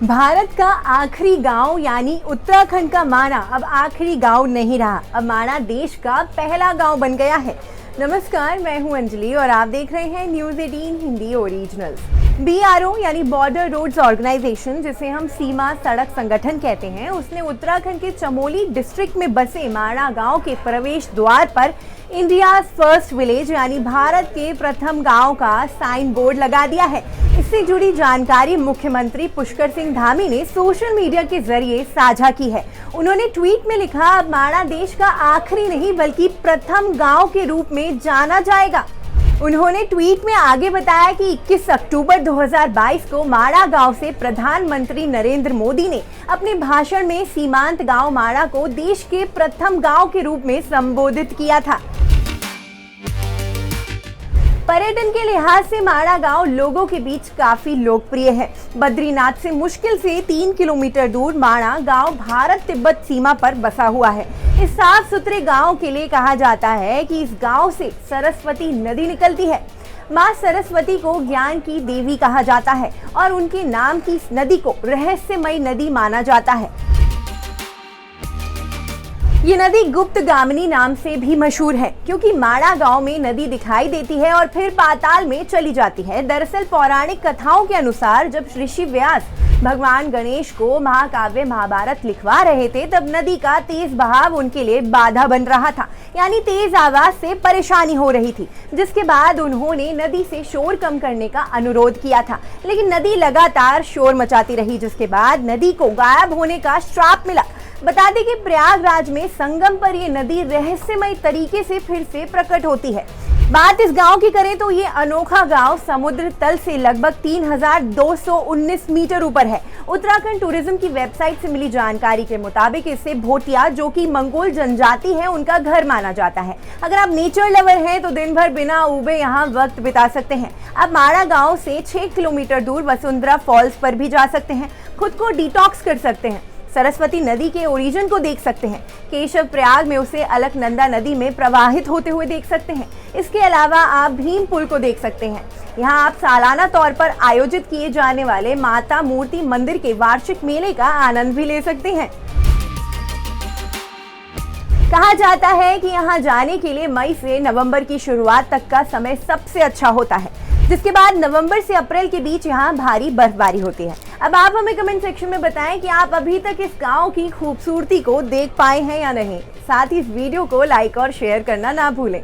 भारत का आखिरी गांव यानी उत्तराखंड का माणा अब आखिरी गांव नहीं रहा। अब माणा देश का पहला गांव बन गया है। नमस्कार, मैं हूं अंजलि और आप देख रहे हैं न्यूज़ 18 हिंदी ओरिजिनल्स। BRO यानी बॉर्डर रोड्स ऑर्गेनाइजेशन, जिसे हम सीमा सड़क संगठन कहते हैं, उसने उत्तराखंड के चमोली डिस्ट्रिक्ट में बसे माणा गांव के प्रवेश द्वार पर इंडियाज फर्स्ट विलेज यानी भारत के प्रथम गांव का साइन बोर्ड लगा दिया है। इससे जुड़ी जानकारी मुख्यमंत्री पुष्कर सिंह धामी ने सोशल मीडिया के जरिए साझा की है। उन्होंने ट्वीट में लिखा, अब माणा देश का आखिरी नहीं बल्कि प्रथम गांव के रूप में जाना जाएगा। उन्होंने ट्वीट में आगे बताया कि 21 अक्टूबर 2022 को माणा गांव से प्रधानमंत्री नरेंद्र मोदी ने अपने भाषण में सीमांत गांव माणा को देश के प्रथम गांव के रूप में संबोधित किया था। पर्यटन के लिहाज से माणा गांव लोगों के बीच काफी लोकप्रिय है। बद्रीनाथ से मुश्किल से 3 किलोमीटर दूर माणा गांव भारत तिब्बत सीमा पर बसा हुआ है। इस साफ सुथरे गांव के लिए कहा जाता है कि इस गांव से सरस्वती नदी निकलती है। माँ सरस्वती को ज्ञान की देवी कहा जाता है और उनके नाम की इस नदी को रहस्यमयी नदी माना जाता है। ये नदी गुप्त गामिनी नाम से भी मशहूर है, क्योंकि माणा गांव में नदी दिखाई देती है और फिर पाताल में चली जाती है। दरअसल पौराणिक कथाओं के अनुसार जब ऋषि व्यास भगवान गणेश को महाकाव्य महाभारत लिखवा रहे थे, तब नदी का तेज बहाव उनके लिए बाधा बन रहा था, यानी तेज आवाज से परेशानी हो रही थी, जिसके बाद उन्होंने नदी से शोर कम करने का अनुरोध किया था। लेकिन नदी लगातार शोर मचाती रही, जिसके बाद नदी को गायब होने का श्राप मिला। बता दें कि प्रयागराज में संगम पर ये नदी रहस्यमय तरीके से फिर से प्रकट होती है। बात इस गांव की करें तो ये अनोखा गांव समुद्र तल से लगभग 3219 मीटर ऊपर है। उत्तराखंड टूरिज्म की वेबसाइट से मिली जानकारी के मुताबिक इसे भोटिया, जो कि मंगोल जनजाति है, उनका घर माना जाता है। अगर आप नेचर लवर हैं तो दिन भर बिना ऊबे यहाँ वक्त बिता सकते हैं। आप माणा गांव से 6 किलोमीटर दूर वसुंधरा फॉल्स पर भी जा सकते हैं, खुद को डिटॉक्स कर सकते हैं, सरस्वती नदी के ओरिजिन को देख सकते हैं, केशव प्रयाग में उसे अलकनंदा नदी में प्रवाहित होते हुए देख सकते हैं। इसके अलावा आप भीम पुल को देख सकते हैं। यहाँ आप सालाना तौर पर आयोजित किए जाने वाले माता मूर्ति मंदिर के वार्षिक मेले का आनंद भी ले सकते हैं। कहा जाता है कि यहाँ जाने के लिए मई से नवंबर की शुरुआत तक का समय सबसे अच्छा होता है, जिसके बाद नवंबर से अप्रैल के बीच यहाँ भारी बर्फबारी होती है। अब आप हमें कमेंट सेक्शन में बताएं कि आप अभी तक इस गांव की खूबसूरती को देख पाए हैं या नहीं। साथ ही इस वीडियो को लाइक और शेयर करना ना भूलें।